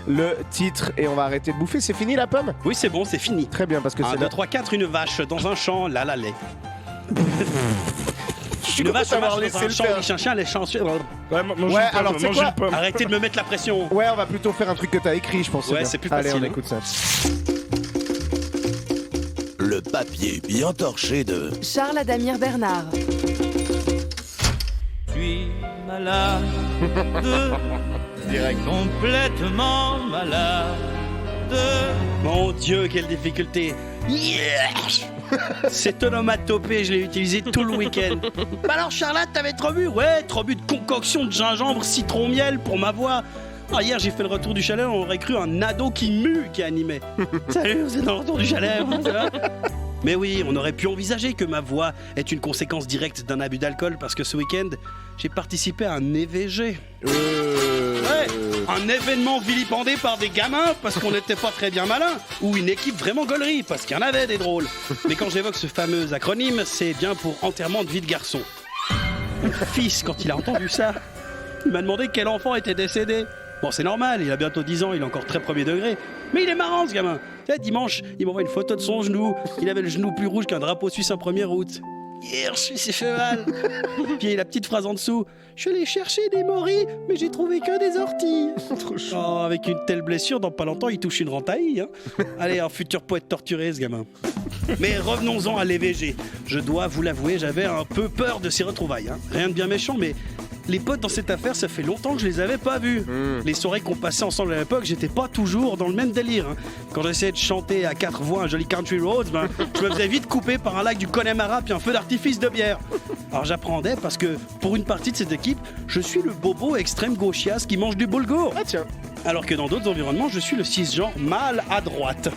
le titre et on va arrêter de bouffer. C'est fini la pomme? Oui, c'est bon, c'est fini. Très bien, parce que 1, c'est 2, 3, 4, une vache dans un champ, là, lait. Je Une vache, d'avoir dans laissé un le champ, faire. les chiens, les champs. Ouais, mange Ouais, une pomme, alors, tu sais mange quoi une pomme. Arrêtez de me mettre la pression. Ouais, on va plutôt faire un truc que t'as écrit, je pense. Ouais, bien. c'est plus Allez, facile, on hein. écoute ça. Le papier bien torché de Charles Adamir Bernard. Je suis malade, complètement malade. Mon Dieu, quelle difficulté. Yes. Cette onomatopée, je l'ai utilisée tout le week-end. Bah alors Charlotte, t'avais trop bu? Ouais, trop bu de concoction de gingembre, citron, miel pour ma voix. Ah, hier j'ai fait le retour du chalet, on aurait cru un ado qui mue qui animait. Salut, vous êtes dans le retour du chalet, hein, ça va? Mais oui, on aurait pu envisager que ma voix est une conséquence directe d'un abus d'alcool parce que ce week-end, j'ai participé à un EVG. Ouais, un événement vilipendé par des gamins parce qu'on n'était pas très bien malin, ou une équipe vraiment gaulerie parce qu'il y en avait des drôles. Mais quand j'évoque ce fameux acronyme, c'est bien pour enterrement de vie de garçon. Mon fils, quand il a entendu ça, il m'a demandé quel enfant était décédé. Bon, c'est normal, il a bientôt 10 ans, il est encore très premier degré. Mais il est marrant ce gamin. Tu sais, dimanche, il m'envoie une photo de son genou. Il avait le genou plus rouge qu'un drapeau suisse en 1er août. Hier, je s'est fait mal. Puis la petite phrase en dessous. Je suis allé chercher des morilles, mais j'ai trouvé que des orties. Oh, avec une telle blessure, dans pas longtemps, il touche une rentaille. Hein. Allez, un futur poète torturé, ce gamin. Mais revenons-en à l'EVG. Je dois vous l'avouer, j'avais un peu peur de ces retrouvailles. Hein. Rien de bien méchant, mais les potes dans cette affaire, ça fait longtemps que je les avais pas vus. Les soirées qu'on passait ensemble à l'époque, j'étais pas toujours dans le même délire. Hein. Quand j'essayais de chanter à 4 voix un joli Country Roads, je me faisais vite couper par un lac du Connemara puis un feu d'artifice de bière. Alors j'appréhendais parce que pour une partie de cette équipe, je suis le bobo extrême gauchias qui mange du boulgour. Ah tiens. Alors que dans d'autres environnements, je suis le cisgenre mâle à droite.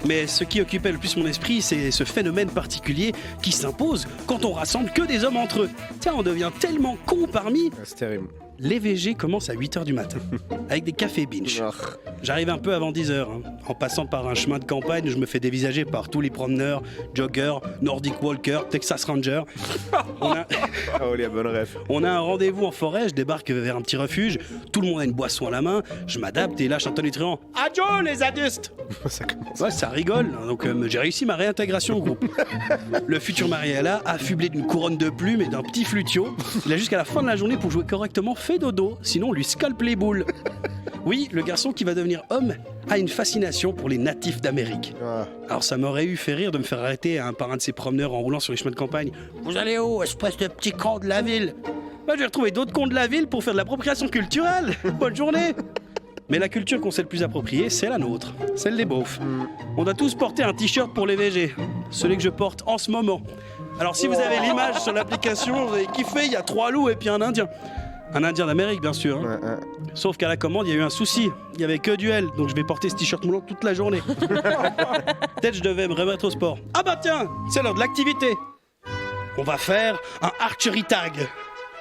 Mais ce qui occupait le plus mon esprit, c'est ce phénomène particulier qui s'impose quand on rassemble que des hommes entre eux. Tiens, on devient tellement con parmi. C'est terrible. L'EVG commence à 8h du matin, avec des cafés binge. J'arrive un peu avant 10h. Hein. En passant par un chemin de campagne, je me fais dévisager par tous les promeneurs, joggers, Nordic Walker, Texas Ranger. Oh, les bonnes rêves. On a un rendez-vous en forêt, je débarque vers un petit refuge, tout le monde a une boisson à la main, je m'adapte et lâche un tonitruant. Adieu les adustes. Ça commence. Ouais, ça rigole, donc j'ai réussi ma réintégration au groupe. Le futur marié est là, affublé d'une couronne de plumes et d'un petit flutio. Il a jusqu'à la fin de la journée pour jouer correctement fait dodo, sinon on lui scalpe les boules. Oui, le garçon qui va devenir homme a une fascination pour les natifs d'Amérique. Ah. Alors ça m'aurait eu fait rire de me faire arrêter par un de ces promeneurs en roulant sur les chemins de campagne. Vous allez où, espèce de petit con de la ville? Bah, je vais retrouver d'autres cons de la ville pour faire de l'appropriation culturelle. Bonne journée. Mais la culture qu'on sait le plus appropriée, c'est la nôtre, celle des beaufs. On doit tous porter un t-shirt pour les VG, celui que je porte en ce moment. Alors si vous avez l'image sur l'application, vous allez kiffer, il y a 3 loups et puis un indien. Un indien d'Amérique, bien sûr. Hein. Ouais. Sauf qu'à la commande, il y a eu un souci. Il n'y avait que du L, donc je vais porter ce t-shirt moulant toute la journée. Peut-être je devais me remettre au sport. Ah bah tiens, c'est l'heure de l'activité. On va faire un archery tag.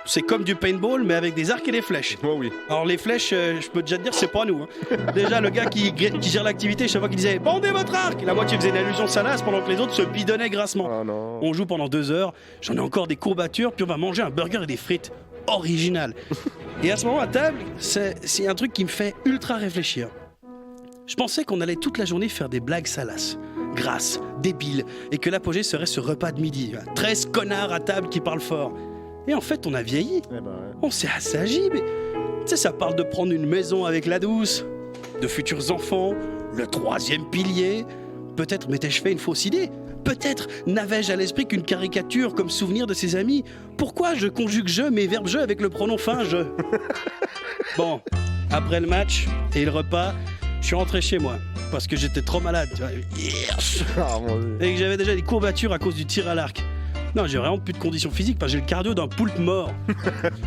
C'est comme du paintball, mais avec des arcs et des flèches. Oh oui. Alors les flèches, je peux déjà te dire, c'est pas nous. Hein. Déjà, le gars qui gère l'activité, chaque fois qu'il disait « Bandez votre arc !» La moitié faisait une allusion salace pendant que les autres se bidonnaient grassement. Oh non. On joue pendant 2 heures, j'en ai encore des courbatures, puis on va manger un burger et des frites. Original. Et à ce moment à table, c'est un truc qui me fait ultra réfléchir. Je pensais qu'on allait toute la journée faire des blagues salaces, grasses, débiles, et que l'apogée serait ce repas de midi. 13 connards à table qui parlent fort. Et en fait, on a vieilli. Eh ben, ouais. On s'est assagi, mais tu sais, ça parle de prendre une maison avec la douce, de futurs enfants, le 3e pilier. Peut-être m'étais-je fait une fausse idée. Peut-être n'avais-je à l'esprit qu'une caricature comme souvenir de ses amis. Pourquoi je conjugue je mes verbes je avec le pronom fin je? Bon, après le match et le repas, je suis rentré chez moi parce que j'étais trop malade, tu vois. Yes. Ah, mon Dieu. Et que j'avais déjà des courbatures à cause du tir à l'arc. Non, j'ai vraiment plus de conditions physiques parce que j'ai le cardio d'un poulpe mort.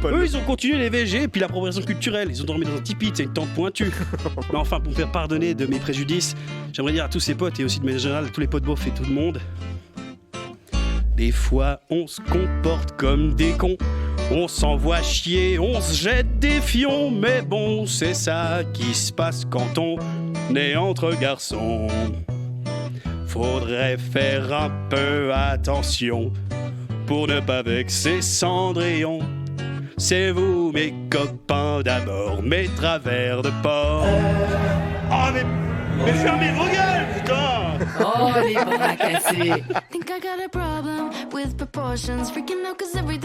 Eux, ils ont continué les VG et puis l'appropriation culturelle. Ils ont dormi dans un tipi, c'est une tente pointue. Mais enfin, pour me faire pardonner de mes préjudices, j'aimerais dire à tous ces potes et aussi de manière générale à tous les potes beaufs et tout le monde. Des fois, on se comporte comme des cons. On s'envoie chier, on se jette des fions. Mais bon, c'est ça qui se passe quand on est entre garçons. Faudrait faire un peu attention pour ne pas vexer Cendrillon. c'est vous mes copains d'amour, mes travers de porc. Oh mais fermez vos gueules, putain. Oh, les bras cassés. Think I got a problem with proportions. Freaking out cause everything